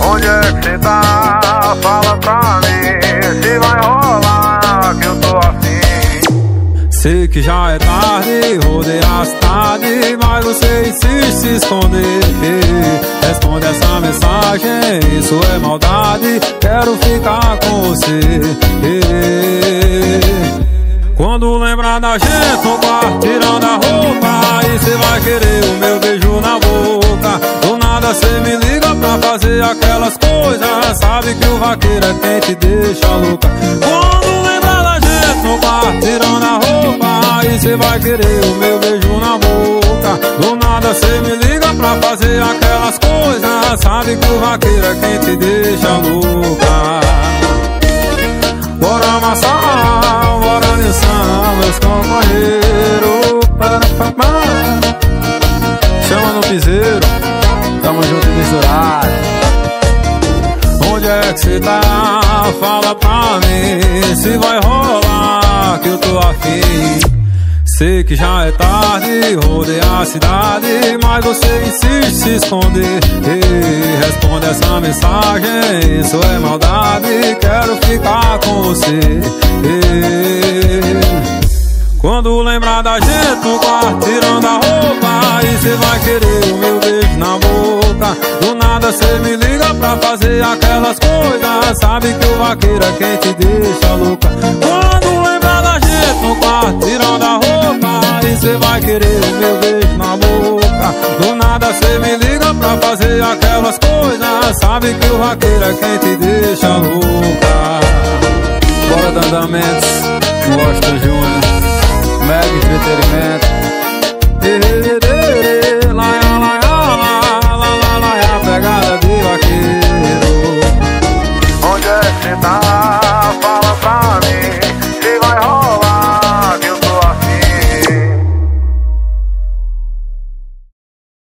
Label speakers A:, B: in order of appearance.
A: Onde é que cê tá? Fala pra mim se vai rolar que eu tô afim.
B: Sei que já é tarde, rodei a cidade, mas você insiste em se esconder. Responde essa mensagem, isso é maldade, quero ficar com você. Quando lembrar da gente no quarto tirando a roupa, aí cê vai querer o meu beijo na boca. Do nada cê me liga pra fazer aquelas coisas, sabe que o vaqueiro é quem te deixa louca. Quando lembrar da gente no quarto tirando a roupa, aí cê vai querer o meu beijo na boca. Do nada cê me liga pra fazer aquelas coisas, sabe que o vaqueiro é quem te deixa louca. Bora amassar, bora niçar, meus companheiros. Chama no piseiro, tamo junto e misturado. Onde é que cê tá? Fala pra mim se vai rolar que eu tô afim. Sei que já é tarde, rodei a cidade, mas você insiste em se esconder. Responde essa mensagem, isso é maldade, quero ficar com você. Quando lembrar da gente no quarto tirando a roupa, aí cê vai querer o meu beijo na boca. Do nada cê me liga pra fazer aquelas coisas, sabe que o vaqueiro é quem te deixa louca. Quando lembrar da gente no quarto tirando a roupa, aí cê vai querer o meu beijo na boca. Do nada cê me liga pra fazer aquelas coisas, sabe que o vaqueiro é quem te deixa louca. Bora Dandamentos, Washington Júnior, Mega Entretenimento.